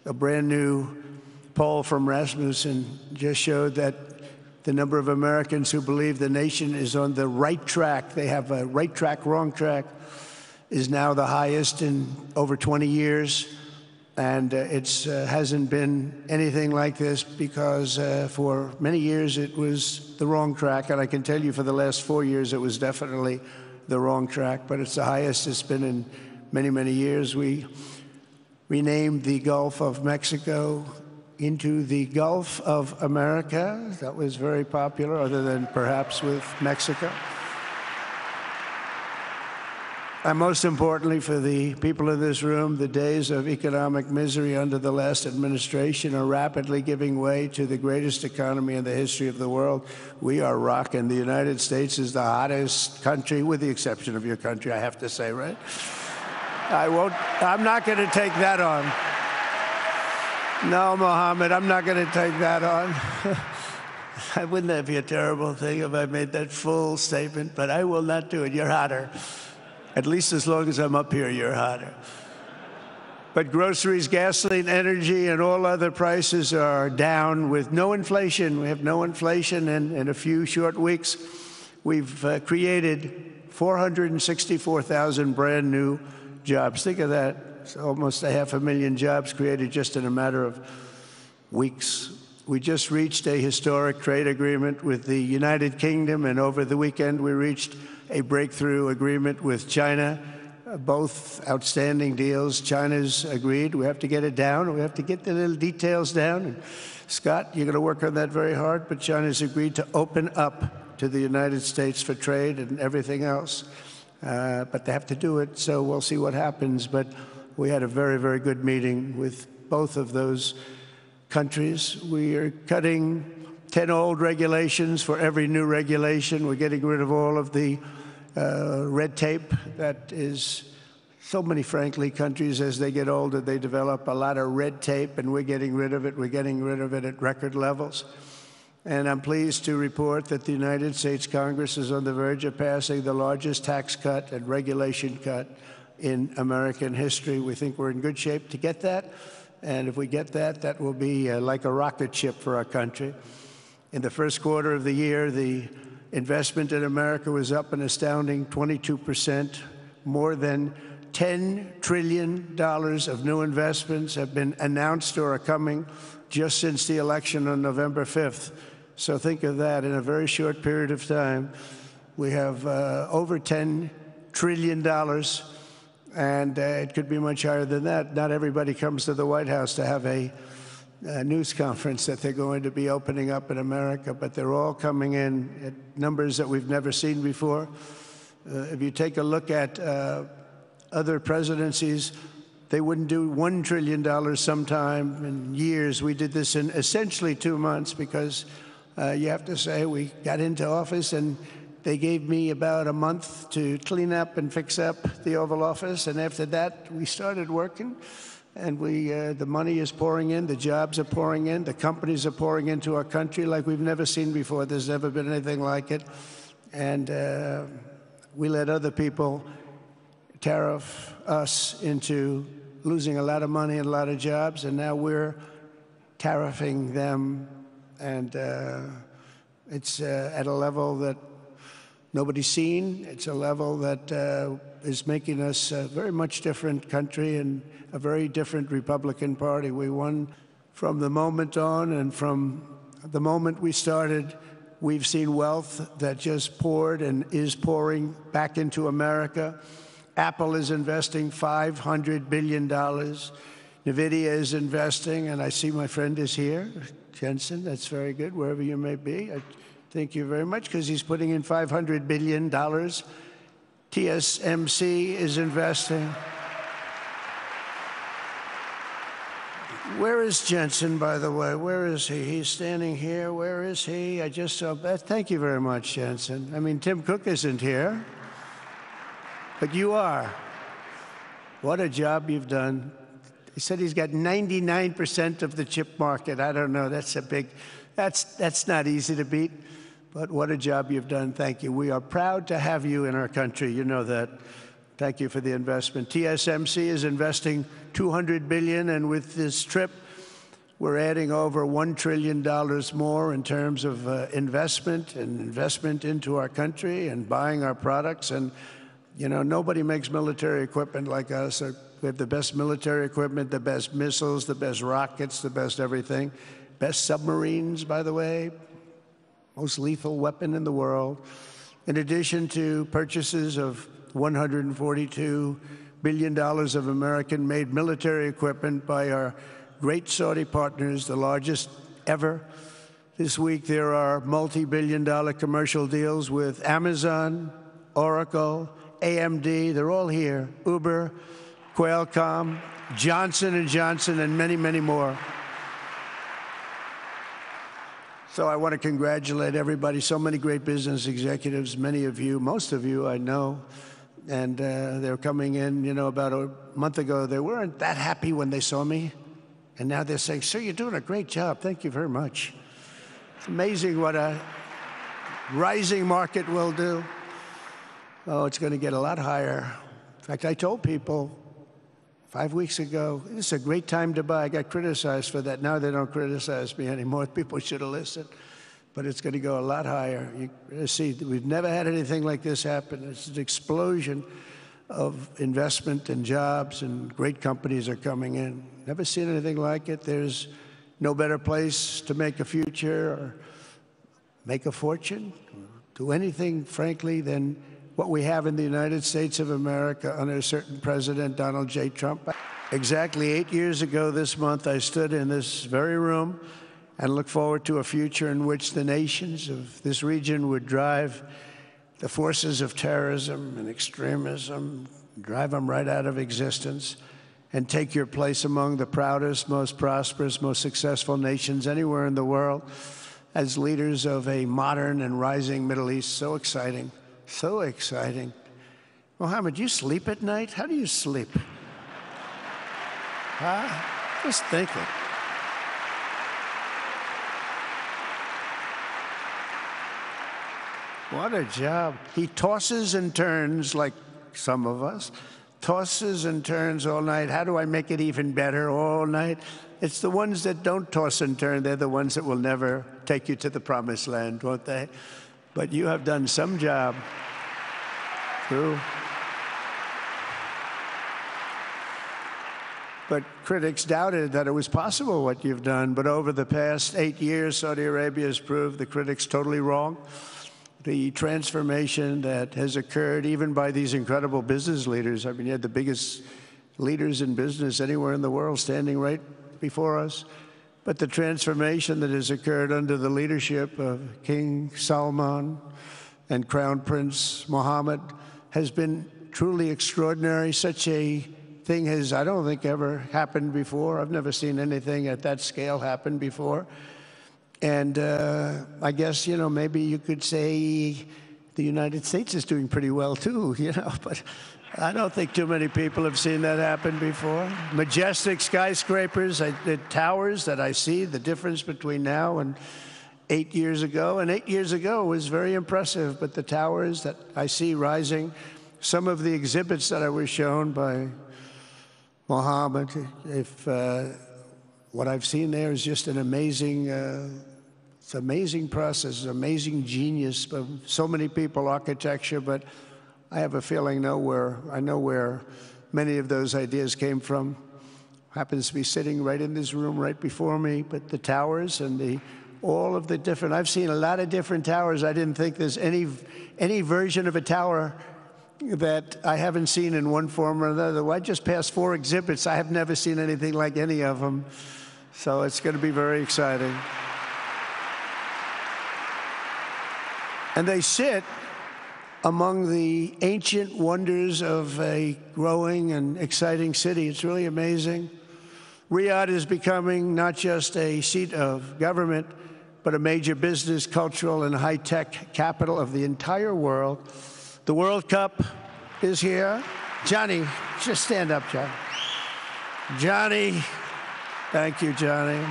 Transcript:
A brand new poll from Rasmussen just showed that the number of Americans who believe the nation is on the right track, they have a right track, wrong track, is now the highest in over 20 years. And it hasn't been anything like this because for many years it was the wrong track. And I can tell you for the last 4 years it was definitely the wrong track, but it's the highest it's been in many, many years. We renamed the Gulf of Mexico into the Gulf of America. That was very popular, other than perhaps with Mexico. And most importantly for the people in this room, the days of economic misery under the last administration are rapidly giving way to the greatest economy in the history of the world. We are rocking. The United States is the hottest country, with the exception of your country, I have to say, right? I'm not going to take that on. No, Mohammed, I'm not going to take that on. Wouldn't that be a terrible thing if I made that full statement? But I will not do it. You're hotter. At least as long as I'm up here, you're hotter. But groceries, gasoline, energy, and all other prices are down with no inflation. We have no inflation, and in a few short weeks, we've created 464,000 brand new jobs. Think of that. It's almost 500,000 jobs created just in a matter of weeks. We just reached a historic trade agreement with the United Kingdom, and over the weekend we reached a breakthrough agreement with China. Both outstanding deals. China's agreed. We have to get it down. We have to get the little details down. And Scott, you're going to work on that very hard, but China's agreed to open up to the United States for trade and everything else. But they have to do it, so we'll see what happens. But we had a very, very good meeting with both of those countries. We are cutting 10 old regulations for every new regulation. We're getting rid of all of the red tape that is so many, frankly, countries, as they get older, they develop a lot of red tape, and we're getting rid of it. We're getting rid of it at record levels. And I'm pleased to report that the United States Congress is on the verge of passing the largest tax cut and regulation cut in American history. We think we're in good shape to get that. And if we get that, that will be like a rocket ship for our country. In the first quarter of the year, the investment in America was up an astounding 22%. More than $10 trillion of new investments have been announced or are coming just since the election on November 5th. So think of that. In a very short period of time, we have over $10 trillion, and it could be much higher than that. Not everybody comes to the White House to have a news conference that they're going to be opening up in America, but they're all coming in at numbers that we've never seen before. If you take a look at other presidencies, they wouldn't do $1 trillion sometime in years. We did this in essentially 2 months because you have to say we got into office and they gave me about a month to clean up and fix up the Oval Office, and after that we started working. And the money is pouring in, the jobs are pouring in, the companies are pouring into our country like we've never seen before. There's never been anything like it. And we let other people tariff us into losing a lot of money and a lot of jobs, and now we're tariffing them. And it's at a level that nobody's seen. It's a level that is making us a very much different country and a very different Republican Party. We won from the moment on, and from the moment we started, we've seen wealth that just poured and is pouring back into America. Apple is investing $500 billion. NVIDIA is investing, and I see my friend is here, Jensen. That's very good, wherever you may be. Thank you very much, because he's putting in $500 billion. TSMC is investing. Where is Jensen, by the way? Where is he? He's standing here. Where is he? I just saw that. Thank you very much, Jensen. I mean, Tim Cook isn't here, but you are. What a job you've done. He said he's got 99% of the chip market. I don't know. That's a big, that's not easy to beat. But what a job you've done. Thank you. We are proud to have you in our country. You know that. Thank you for the investment. TSMC is investing $200 billion, and with this trip, we're adding over $1 trillion more in terms of investment into our country and buying our products. And, you know, nobody makes military equipment like us. We have the best military equipment, the best missiles, the best rockets, the best everything. Best submarines, by the way, most lethal weapon in the world. In addition to purchases of $142 billion of American-made military equipment by our great Saudi partners, the largest ever. This week, there are multi-billion-dollar commercial deals with Amazon, Oracle, AMD. They're all here. Uber, Qualcomm, Johnson & Johnson, and many, many more. So I want to congratulate everybody. So many great business executives, many of you, most of you I know. And they're coming in, you know, about a month ago. They weren't that happy when they saw me. And now they're saying, sir, you're doing a great job. Thank you very much. It's amazing what a rising market will do. Oh, it's going to get a lot higher. In fact, I told people 5 weeks ago, this is a great time to buy. I got criticized for that. Now they don't criticize me anymore. People should have listened. But it's going to go a lot higher. You see, we've never had anything like this happen. It's an explosion of investment and jobs, and great companies are coming in. Never seen anything like it. There's no better place to make a future or make a fortune, or do anything, frankly, than what we have in the United States of America under a certain President, Donald J. Trump. Exactly 8 years ago this month, I stood in this very room and looked forward to a future in which the nations of this region would drive the forces of terrorism and extremism, drive them right out of existence, and take your place among the proudest, most prosperous, most successful nations anywhere in the world as leaders of a modern and rising Middle East. So exciting, so exciting. Mohammed, do you sleep at night? How do you sleep? Huh? Just thinking. What a job. He tosses and turns like some of us, tosses and turns all night. How do I make it even better all night? It's the ones that don't toss and turn. They're the ones that will never take you to the promised land, won't they? But you have done some job. True. But critics doubted that it was possible what you've done. But over the past 8 years, Saudi Arabia has proved the critics totally wrong. The transformation that has occurred even by these incredible business leaders. I mean, you had the biggest leaders in business anywhere in the world standing right before us. But the transformation that has occurred under the leadership of King Salman and Crown Prince Mohammed has been truly extraordinary. Such a thing has, I don't think, ever happened before. I've never seen anything at that scale happen before. And I guess, you know, maybe you could say the United States is doing pretty well, too, you know, but I don't think too many people have seen that happen before. Majestic skyscrapers, the towers that I see, the difference between now and 8 years ago. And 8 years ago was very impressive, but the towers that I see rising, some of the exhibits that I was shown by Mohammed, what I've seen there is just an amazing, it's an amazing process, amazing genius of so many people, architecture, but I have a feeling I know where many of those ideas came from. Happens to be sitting right in this room right before me, but the towers and all of the different, I've seen a lot of different towers. I didn't think there's any version of a tower that I haven't seen in one form or another. Well, I just passed 4 exhibits. I have never seen anything like any of them. So it's going to be very exciting. And they sit among the ancient wonders of a growing and exciting city. It's really amazing. Riyadh is becoming not just a seat of government, but a major business, cultural, and high-tech capital of the entire world. The World Cup is here. Johnny, just stand up, John. Johnny. Thank you, Johnny.